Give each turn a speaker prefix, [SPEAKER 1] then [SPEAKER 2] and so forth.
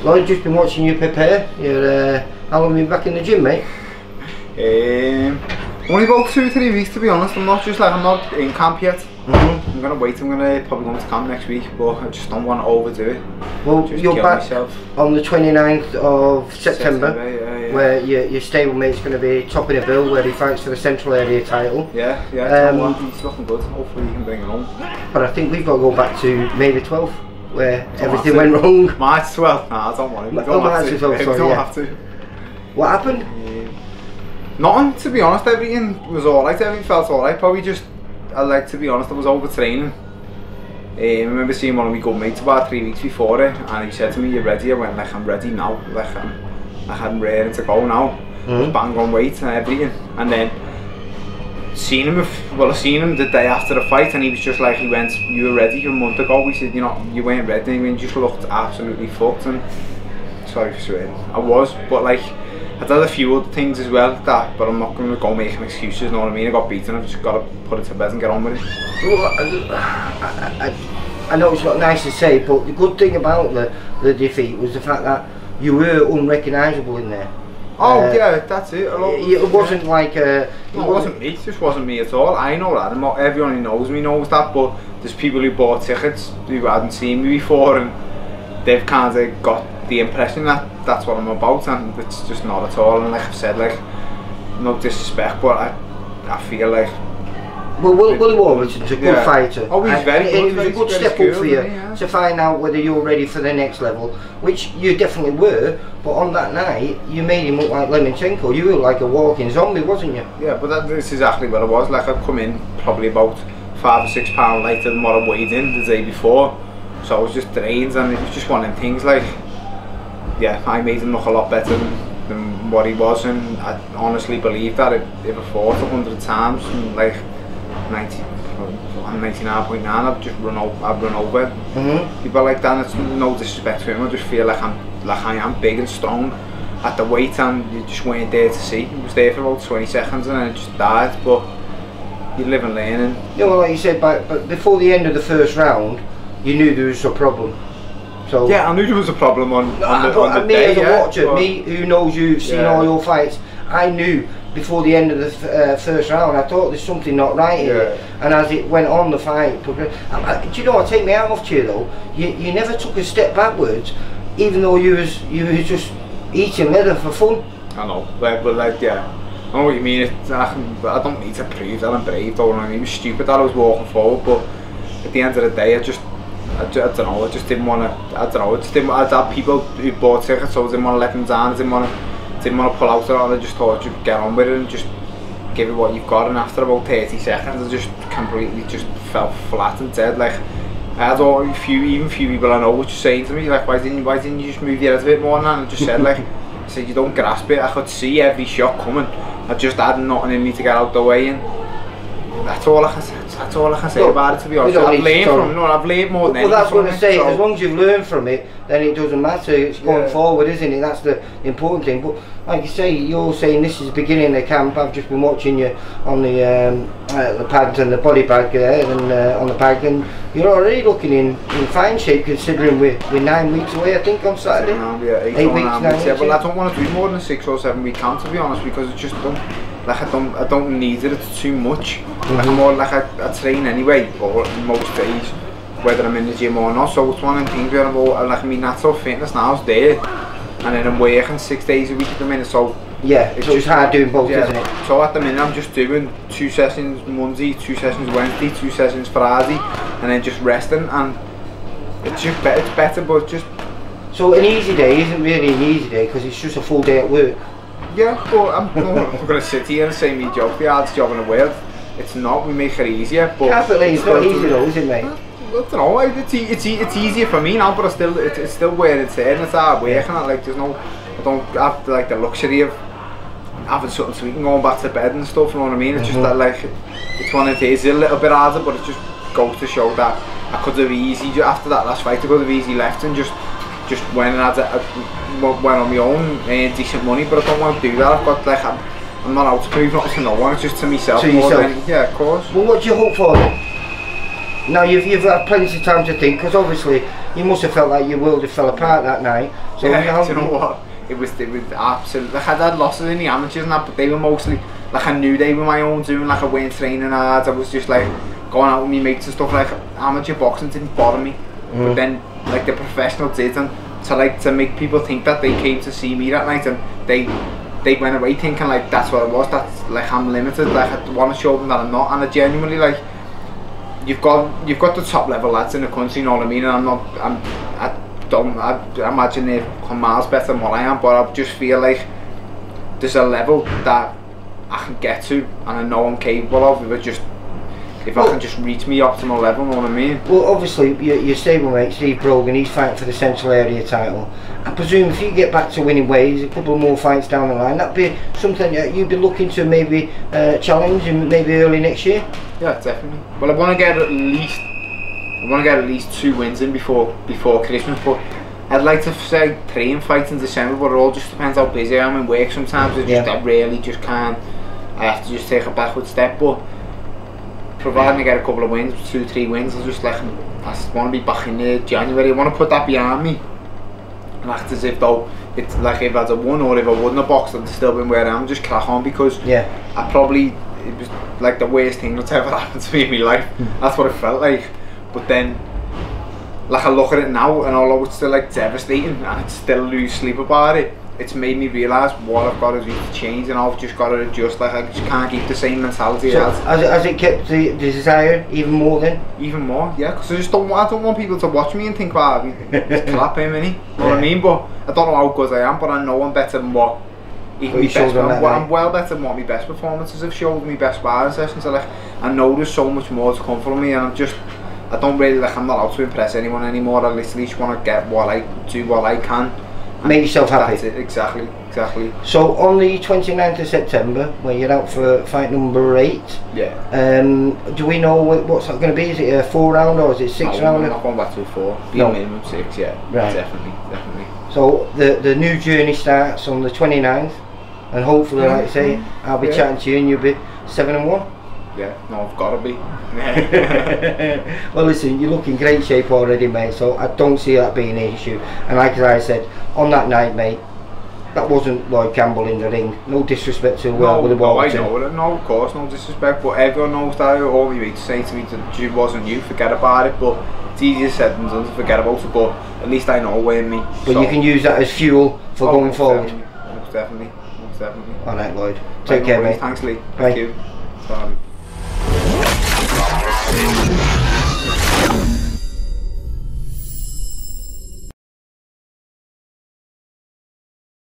[SPEAKER 1] Lloyd, just been watching you prepare. You're, how long have you been back in the gym, mate?
[SPEAKER 2] Only about 2 or 3 weeks, to be honest. I'm not in camp yet. I'm gonna wait. I'm gonna probably go into camp next week, but I just don't want to overdo it.
[SPEAKER 1] Well,
[SPEAKER 2] just
[SPEAKER 1] you're back
[SPEAKER 2] myself
[SPEAKER 1] on the 29th of September,
[SPEAKER 2] yeah.
[SPEAKER 1] where your stablemate's going to be topping a bill where he fights for the Central Area title.
[SPEAKER 2] Yeah. He's looking good. Hopefully he can bring it home.
[SPEAKER 1] But I think we've got to go back to May the 12th, where everything went wrong.
[SPEAKER 2] March 12th? Nah, I don't want to. We don't have to.
[SPEAKER 1] What happened?
[SPEAKER 2] Nothing, to be honest. Everything was alright. Everything felt alright. Probably just, to be honest, I was overtraining. I remember seeing one of my good mates about 3 weeks before it, and he said to me, "You're ready?" I went, like, "I'm ready now. Like, I'm ready to go now." I was bang on weight and everything. And then I seen him the day after the fight, and he was just like, he went, "You were ready a month ago." We said, "You know, you weren't ready." And you just looked absolutely fucked. And sorry for swearing, I was, but like, I did a few other things as well, but I'm not going to go making excuses, you know what I mean? I got beaten, I've just got to put it to bed and get on with it.
[SPEAKER 1] Well, I know it's not nice to say, but the good thing about the defeat was the fact that you were unrecognisable in there.
[SPEAKER 2] Oh yeah, that's it.
[SPEAKER 1] It wasn't like
[SPEAKER 2] no, it wasn't me. It just wasn't me at all. I know that, and not everyone who knows me knows that, but there's people who bought tickets who hadn't seen me before, and they've kind of got the impression that that's what I'm about, and it's just not at all. And like I've said, like, no disrespect, but I feel like,
[SPEAKER 1] well, Willie Warburton's a good fighter.
[SPEAKER 2] Oh, he's very good.
[SPEAKER 1] It was a good step up for you to find out whether you're ready for the next level, which you definitely were. But on that night, you made him look like Lemonchenko. You were like a walking zombie, wasn't you?
[SPEAKER 2] Yeah, but that's exactly what I was. Like, I'd come in probably about 5 or 6 pounds lighter than what I weighed in the day before, so I was just drained, and it was just one of them things. Like, yeah, I made him look a lot better than what he was, and I honestly believe that if I fought 100 times, and like 99.9, I'd run over people like that. And it's no disrespect to him. I just feel like I am big and strong at the weight, and you just weren't there to see. It was there for about 20 seconds and then it just died. But you live and learn. And
[SPEAKER 1] yeah, well, like you said, but before the end of the first round, you knew there was a problem. So
[SPEAKER 2] yeah, I knew there was a problem on the
[SPEAKER 1] me
[SPEAKER 2] day.
[SPEAKER 1] As a watcher, me who knows you've seen all your fights, I knew before the end of the first round. I thought there's something not right here, and as it went on, the fight progressed. Do you know what? Take me out of you though. You never took a step backwards, even though you was just eating leather for fun.
[SPEAKER 2] I know, but like, yeah, I know what you mean. I don't need to prove that I'm brave though. I mean, it was stupid that I was walking forward, but at the end of the day, I don't know, I just didn't want to, I had people who bought tickets, so I didn't want to let them down. I didn't want to pull out on it. I just thought you'd get on with it and just give it what you've got. And after about 30 seconds, I just completely just fell flat and dead. Like, I had a few people I know which were saying to me, like, why didn't you just move your head a bit more? And I just said, like, I said, you don't grasp it. I could see every shot coming. I just had nothing in me to get out the way, and that's all I can say. That's all I can say about it, to be honest. I've learned from it. No, I've learned more than anything.
[SPEAKER 1] Well, that's what I say. As long as you've learned from it, then it doesn't matter. It's going forward, isn't it? That's the important thing. But like you say, you're saying this is the beginning of the camp. I've just been watching you on the pads and the body bag there, and on the bag, and you're already looking in fine shape, considering we're 9 weeks away, I think, on Saturday.
[SPEAKER 2] Yeah, 8 weeks, 9 weeks. Yeah, but I don't want to do more than a 6 or 7 week camp, to be honest, because it's just I don't need it. It's too much. Like, more like I train anyway, or most days, whether I'm in the gym or not. So it's one of the things where like, my natural fitness now is there, and then I'm working 6 days a week at the minute. So
[SPEAKER 1] yeah, it's just hard doing both, isn't it?
[SPEAKER 2] So at the minute I'm just doing 2 sessions Monday, 2 sessions Wednesday, 2 sessions Friday, and then just resting. And it's just better, but just.
[SPEAKER 1] So an easy day isn't really an easy day because it's just a full day at work.
[SPEAKER 2] Yeah, but I'm not going to sit here and say my job, the hardest job in the world. It's not, we make it easier, but...
[SPEAKER 1] Definitely, it's not easy though, is it, mate?
[SPEAKER 2] I don't know, it's easier for me now, but it's still where it's there, and it's hard work, and like, there's no... I don't have like the luxury of having something to eat and going back to bed and stuff, you know what I mean? It's just that like, it's one of these, a little bit harder, but it just goes to show that I could have easy, after that last fight, I could have easy left and just went and went on my own, earned decent money, but I don't want to do that. I've got like, I'm not out to prove nothing to no one, it's just to myself.
[SPEAKER 1] To yourself?
[SPEAKER 2] Yeah, of course.
[SPEAKER 1] Well, what do you hope for then? Now you've had plenty of time to think, because obviously you must have felt like your world had fell apart that night. So
[SPEAKER 2] yeah,
[SPEAKER 1] now,
[SPEAKER 2] do you know what? It was absolutely, like, I'd had losses in the amateurs and that, but they were mostly, like, I knew they were my own doing, like, I weren't training hard, I was just like, going out with my mates and stuff, like, amateur boxing didn't bother me, but then, like, the professional did, and to make people think that they came to see me that night, and they went away thinking, like, that's what it was, that's, like, I'm limited, like, I want to show them that I'm not, and I genuinely, like, you've got the top level lads in the country, you know what I mean, and I imagine they're miles better than what I am, but I just feel like there's a level that I can get to, and I know I'm capable of, if I can just reach me optimal level, you know what I mean? Well,
[SPEAKER 1] obviously, your stablemate, Steve Brogan, he's fighting for the Central Area title. I presume if you get back to winning ways, a couple more fights down the line, that'd be something that you'd be looking to maybe challenge in maybe early next year?
[SPEAKER 2] Yeah, definitely. Well, I want to get at least 2 wins in before Christmas, but I'd like to say 3 fights in December, but it all just depends how busy I am in work sometimes. I really just can't. I have to just take a backward step, but providing I get a couple of wins, 2-3 wins, I just want to be back in there January. I want to put that behind me. Like, as if though it's like if I'd have won or if I wouldn't have boxed, I'd still been where I am, just crack on, because it was like the worst thing that's ever happened to me in my life. That's what it felt like. But then, like, I look at it now, and although it's still like devastating and I still lose sleep about it, it's made me realise what I've got to do to change, and I've just got to adjust. Like, I just can't keep the same mentality.
[SPEAKER 1] So has it kept the desire even more then?
[SPEAKER 2] Even more, yeah, because I don't want people to watch me and think, wow, it's crap him, innit? You know what I mean? But I don't know how good I am, but I know I'm better than what I'm well better than what my best performances have showed, my best sparring sessions. So, like, I know there's so much more to come from me, and I don't really, like, I'm not out to impress anyone anymore. I literally just want to get what I can.
[SPEAKER 1] Make yourself happy.
[SPEAKER 2] That's it, exactly.
[SPEAKER 1] So on the 29th of September, when you're out for fight number 8, do we know what's that going to be? Is it a 4-round or is it 6-round?
[SPEAKER 2] I'm not going back to a 4. Minimum 6, yeah. Right. Definitely.
[SPEAKER 1] So the new journey starts on the 29th, and hopefully, like I say, I'll be chatting to you and you'll be 7-1.
[SPEAKER 2] Yeah, no, I've got to be.
[SPEAKER 1] Well, listen, you look in great shape already, mate, so I don't see that being an issue. And like I said, on that night, mate, that wasn't Lloyd Campbell in the ring. No disrespect to
[SPEAKER 2] no,
[SPEAKER 1] with the
[SPEAKER 2] ball. I know it. No, of course, no disrespect. But everyone knows that. All my mates say to me that it wasn't you, forget about it. But it's easier said than done to forget about it. But at least I know where me.
[SPEAKER 1] But you can use that as fuel for going forward.
[SPEAKER 2] Most definitely.
[SPEAKER 1] Alright, Lloyd. Take care, mate.
[SPEAKER 2] Thanks, Lee.
[SPEAKER 1] Bye.
[SPEAKER 2] Thank you. Sorry.